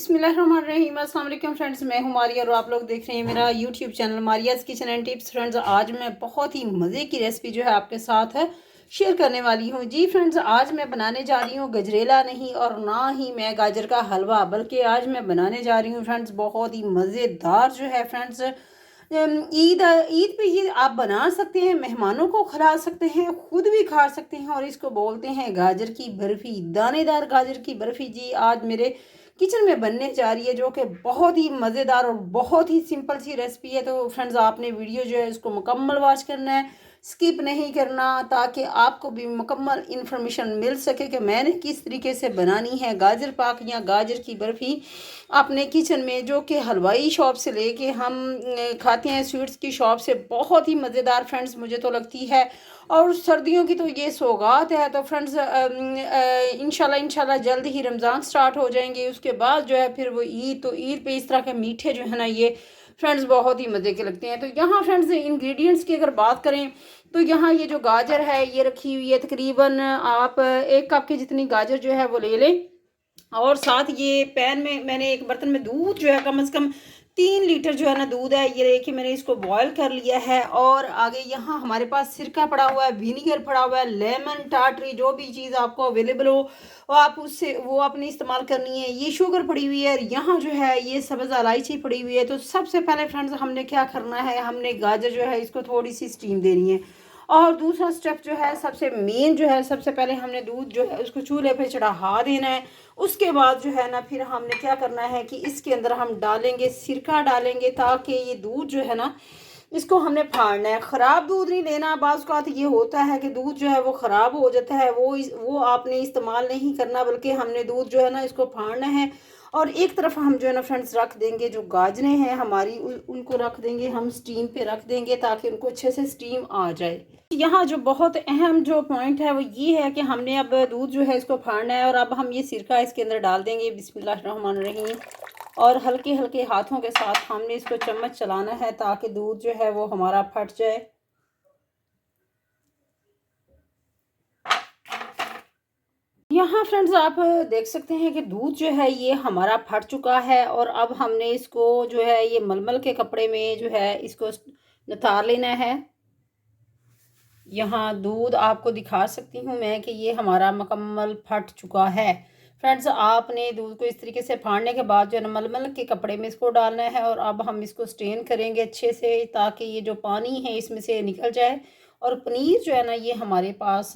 बिस्मिल्लाहिर्रहमानिर्रहीम। अस्सलाम वालेकुम फ्रेंड्स, मैं हूं मारिया और आप लोग देख रहे हैं मेरा YouTube channel Maria's kitchen and tips. Friends, आज मैं बहुत ही मज़े की रेसिपी जो है आपके साथ है शेयर करने वाली हूं। जी फ्रेंड्स, आज मैं बनाने जा रही हूं गजरेला नहीं और ना ही मैं गाजर का हलवा, बल्कि आज मैं बनाने जा रही हूं फ्रेंड्स बहुत ही मज़ेदार जो है फ्रेंड्स ईद ईद पे ये आप बना सकते हैं, मेहमानों को खिला सकते हैं, खुद भी खा सकते हैं। और इसको बोलते हैं गाजर की बर्फ़ी, दानेदार गाजर की बर्फ़ी। जी आज मेरे किचन में बनने जा रही है, जो कि बहुत ही मज़ेदार और बहुत ही सिंपल सी रेसिपी है। तो फ्रेंड्स, आपने वीडियो जो है इसको मुकम्मल वॉच करना है, स्किप नहीं करना, ताकि आपको भी मुकम्मल इन्फॉर्मेशन मिल सके कि मैंने किस तरीके से बनानी है गाजर पाक या गाजर की बर्फ़ी अपने किचन में, जो कि हलवाई शॉप से लेके हम खाते हैं, स्वीट्स की शॉप से। बहुत ही मज़ेदार फ्रेंड्स मुझे तो लगती है, और सर्दियों की तो ये सौगात है। तो फ्रेंड्स, इंशाल्लाह जल्द ही रमज़ान स्टार्ट हो जाएंगे, उसके बाद जो है फिर वो ईद। तो ईद पे इस तरह के मीठे जो है ना, ये फ्रेंड्स बहुत ही मज़े के लगते हैं। तो यहाँ फ्रेंड्स इंग्रेडिएंट्स की अगर बात करें तो यहाँ ये जो गाजर है ये रखी हुई है, तकरीबन आप 1 कप की जितनी गाजर जो है वो ले लें। और साथ ये पैन में मैंने एक बर्तन में दूध जो है कम से कम 3 लीटर जो है ना दूध है, ये देखिए मैंने इसको बॉयल कर लिया है। और आगे यहाँ हमारे पास सिरका पड़ा हुआ है, विनीगर पड़ा हुआ है, लेमन, टाटरी, जो भी चीज़ आपको अवेलेबल हो वो आप उससे वो आपने इस्तेमाल करनी है। ये शुगर पड़ी हुई है, यहाँ जो है ये सब्ज़ इलायची पड़ी हुई है। तो सबसे पहले फ्रेंड्स हमने क्या करना है, हमने गाजर जो है इसको थोड़ी सी स्टीम देनी है। और दूसरा स्टेप जो है सबसे मेन जो है, सबसे पहले हमने दूध जो है उसको चूल्हे पे चढ़ा देना है। उसके बाद जो है ना फिर हमने क्या करना है कि इसके अंदर हम डालेंगे सिरका डालेंगे, ताकि ये दूध जो है ना इसको हमने फाड़ना है। ख़राब दूध नहीं लेना। बाज़ औक़ात ये होता है कि दूध जो है वो ख़राब हो जाता है, वो आपने इस्तेमाल नहीं करना, बल्कि हमने दूध जो है ना इसको फाड़ना है। और एक तरफ हम जो है ना फ्रेंड्स रख देंगे जो गाजरें हैं हमारी, उनको रख देंगे, हम स्टीम पे रख देंगे ताकि उनको अच्छे से स्टीम आ जाए। यहाँ जो बहुत अहम जो पॉइंट है वो ये है कि हमने अब दूध जो है इसको फाड़ना है, और अब हम ये सिरका इसके अंदर डाल देंगे बिस्मिल्लाहिर्रहमानिर्रहीम। और हल्के हल्के हाथों के साथ हमने इसको चम्मच चलाना है ताकि दूध जो है वो हमारा फट जाए। यहाँ फ्रेंड्स आप देख सकते हैं कि दूध जो है ये हमारा फट चुका है, और अब हमने इसको जो है ये मलमल के कपड़े में जो है इसको नितार लेना है। यहाँ दूध आपको दिखा सकती हूँ मैं कि ये हमारा मुकम्मल फट चुका है। फ्रेंड्स, आपने दूध को इस तरीके से फाड़ने के बाद जो है ना मलमल के कपड़े में इसको डालना है, और अब हम इसको स्ट्रेन करेंगे अच्छे से, ताकि ये जो पानी है इसमें से निकल जाए और पनीर जो है ना ये हमारे पास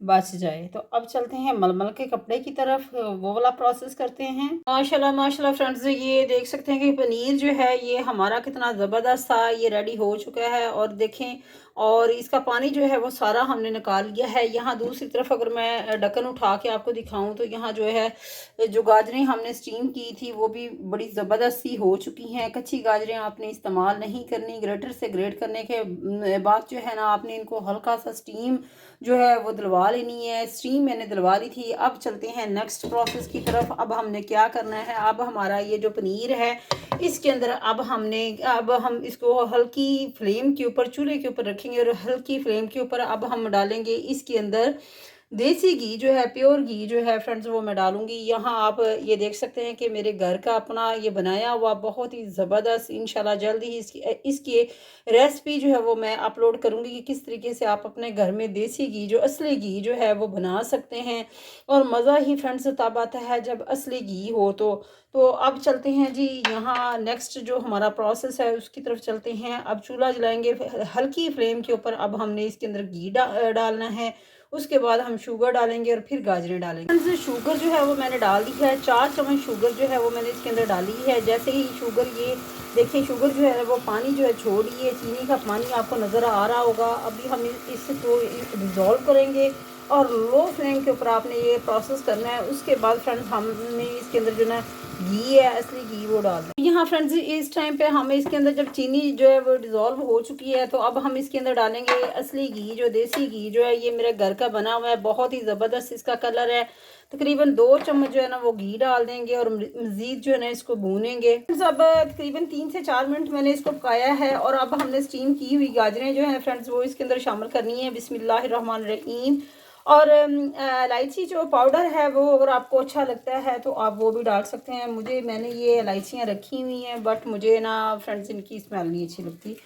बच जाए। तो अब चलते हैं मलमल के कपड़े की तरफ, वो वाला प्रोसेस करते हैं। माशाल्लाह माशाल्लाह फ्रेंड्स, ये देख सकते हैं कि पनीर जो है ये हमारा कितना ज़बरदस्त था, ये रेडी हो चुका है। और देखें, और इसका पानी जो है वो सारा हमने निकाल लिया है। यहाँ दूसरी तरफ अगर मैं ढक्कन उठा के आपको दिखाऊं तो यहाँ जो है जो गाजरें हमने स्टीम की थी वो भी बड़ी ज़बरदस्त सी हो चुकी हैं। कच्ची गाजरें आपने इस्तेमाल नहीं करनी, ग्रेटर से ग्रेट करने के बाद जो है ना आपने इनको हल्का सा स्टीम जो है वो दिलवा लेनी है। स्टीम मैंने दिलवा ली थी। अब चलते हैं नेक्स्ट प्रोसेस की तरफ। अब हमने क्या करना है, अब हमारा ये जो पनीर है इसके अंदर अब हम इसको हल्की फ्लेम के ऊपर, चूल्हे के ऊपर रखेंगे, और हल्की फ्लेम के ऊपर अब हम डालेंगे इसके अंदर देसी घी जो है, प्योर घी जो है फ्रेंड्स वो मैं डालूंगी। यहाँ आप ये देख सकते हैं कि मेरे घर का अपना ये बनाया हुआ बहुत ही ज़बरदस्त, इंशाल्लाह जल्दी ही इसकी रेसिपी जो है वो मैं अपलोड करूँगी कि किस तरीके से आप अपने घर में देसी घी, जो असली घी जो है वो बना सकते हैं। और मज़ा ही फ्रेंड्स तब आता है जब असली घी हो। तो अब चलते हैं जी, यहाँ नेक्स्ट जो हमारा प्रोसेस है उसकी तरफ चलते हैं। अब चूल्हा जलाएंगे हल्की फ्लेम के ऊपर। अब हमने इसके अंदर घी डालना है, उसके बाद हम शुगर डालेंगे और फिर गाजरें डालेंगे। शुगर जो है वो मैंने डाल दी है, 4 चम्मच शुगर जो है वो मैंने इसके अंदर डाली है। जैसे ही शुगर, ये देखिए शुगर जो है वो पानी जो है छोड़ रही है, चीनी का पानी आपको नज़र आ रहा होगा। अभी हम इसको डिज़ोल्व करेंगे और लो फ्लेम के ऊपर आपने ये प्रोसेस करना है। उसके बाद फ्रेंड्स हमने इसके अंदर जो ना घी है, असली घी, वो डालना है। यहाँ फ्रेंड्स इस टाइम पे हमें इसके अंदर जब चीनी जो है वो डिज़ोल्व हो चुकी है, तो अब हम इसके अंदर डालेंगे असली घी, जो देसी घी जो है ये मेरे घर का बना हुआ है, बहुत ही ज़बरदस्त इसका कलर है। तकरीबन 2 चम्मच जो है ना वो घी डाल देंगे और मज़ीद जो है ना इसको भूनेंगे। अब तकरीबन 3 से 4 मिनट मैंने इसको पकाया है, और अब हमने स्टीम की हुई गाजरें जो है फ्रेंड्स वो इसके अंदर शामिल करनी है। बिस्मिल्लाहिर्रहमानिर्रहीम। और इलायची जो पाउडर है वो अगर आपको अच्छा लगता है तो आप वो भी डाल सकते हैं। मैंने ये इलायचियाँ रखी हुई हैं, बट मुझे ना फ्रेंड्स इनकी स्मेल नहीं अच्छी लगती,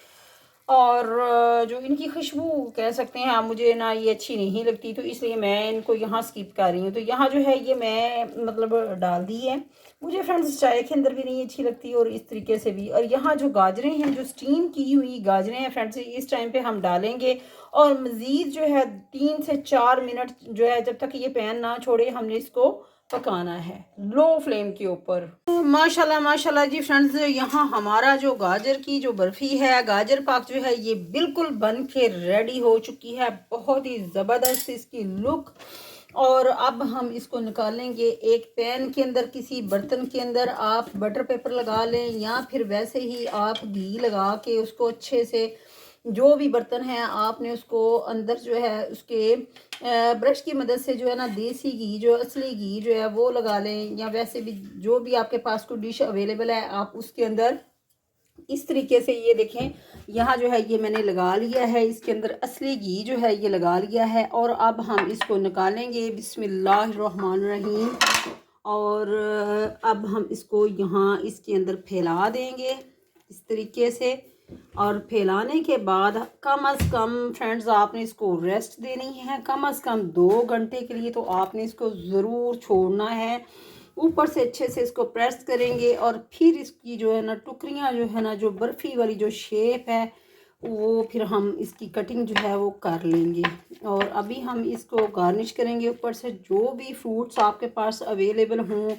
और जो इनकी खुशबू कह सकते हैं आप, मुझे ना ये अच्छी नहीं लगती, तो इसलिए मैं इनको यहाँ स्किप कर रही हूँ। तो यहाँ जो है ये मैं मतलब डाल दी है। मुझे फ्रेंड्स चाय के अंदर भी नहीं अच्छी लगती और इस तरीके से भी। और यहाँ जो गाजरें हैं, जो स्टीम की हुई गाजरें हैं फ्रेंड्स, इस टाइम पे हम डालेंगे। और मज़ीद जो है 3 से 4 मिनट जो है, जब तक ये पैन ना छोड़े, हमने इसको पकाना है लो फ्लेम के ऊपर। माशाल्लाह माशाल्लाह जी फ्रेंड्स, यहाँ हमारा जो गाजर की जो बर्फ़ी है, गाजर पाक जो है, ये बिल्कुल बन के रेडी हो चुकी है। बहुत ही ज़बरदस्त इसकी लुक। और अब हम इसको निकालेंगे एक पैन के अंदर, किसी बर्तन के अंदर। आप बटर पेपर लगा लें या फिर वैसे ही आप घी लगा के उसको अच्छे से, जो भी बर्तन है आपने उसको अंदर जो है उसके ब्रश की मदद से जो है ना, देसी घी, जो असली घी जो है वो लगा लें, या वैसे भी जो भी आपके पास कोई डिश अवेलेबल है आप उसके अंदर इस तरीके से। ये देखें, यहाँ जो है ये मैंने लगा लिया है, इसके अंदर असली घी जो है ये लगा लिया है। और अब हम इसको निकालेंगे बिस्मिल्लाहिर्रहमानिर्रहीम। और अब हम इसको यहाँ इसके अंदर फैला देंगे इस तरीके से। और फैलाने के बाद कम अज़ कम फ्रेंड्स आपने इसको रेस्ट देनी है, कम अज़ कम 2 घंटे के लिए तो आपने इसको ज़रूर छोड़ना है। ऊपर से अच्छे से इसको प्रेस करेंगे और फिर इसकी जो है ना टुकड़ियाँ जो है ना, जो बर्फ़ी वाली जो शेप है वो फिर हम इसकी कटिंग जो है वो कर लेंगे। और अभी हम इसको गार्निश करेंगे ऊपर से, जो भी फ्रूट्स आपके पास अवेलेबल हों।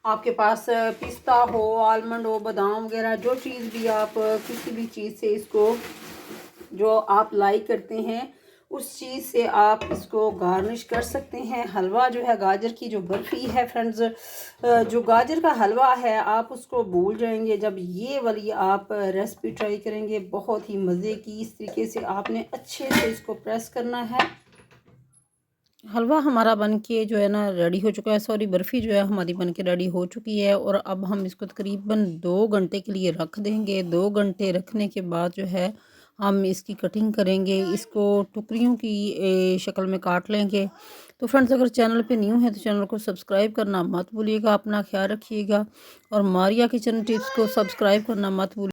आपके पास पिस्ता हो, आलमंड हो, बादाम वगैरह, जो चीज़ भी आप किसी भी चीज़ से इसको, जो आप लाइक करते हैं उस चीज़ से आप इसको गार्निश कर सकते हैं। हलवा जो है, गाजर की जो बर्फ़ी है फ्रेंड्स, जो गाजर का हलवा है आप उसको भूल जाएंगे जब ये वाली आप रेसिपी ट्राई करेंगे, बहुत ही मज़े की। इस तरीके से आपने अच्छे से इसको प्रेस करना है। हलवा हमारा बन के जो है ना रेडी हो चुका है, सॉरी बर्फ़ी जो है हमारी बन के रेडी हो चुकी है। और अब हम इसको तकरीबन 2 घंटे के लिए रख देंगे। 2 घंटे रखने के बाद जो है हम इसकी कटिंग करेंगे, इसको टुकड़ियों की शक्ल में काट लेंगे। तो फ्रेंड्स, अगर चैनल पे न्यू है तो चैनल को सब्सक्राइब करना मत भूलिएगा। अपना ख्याल रखिएगा और मारिया किचन टिप्स को सब्सक्राइब करना मत भूलिएगा।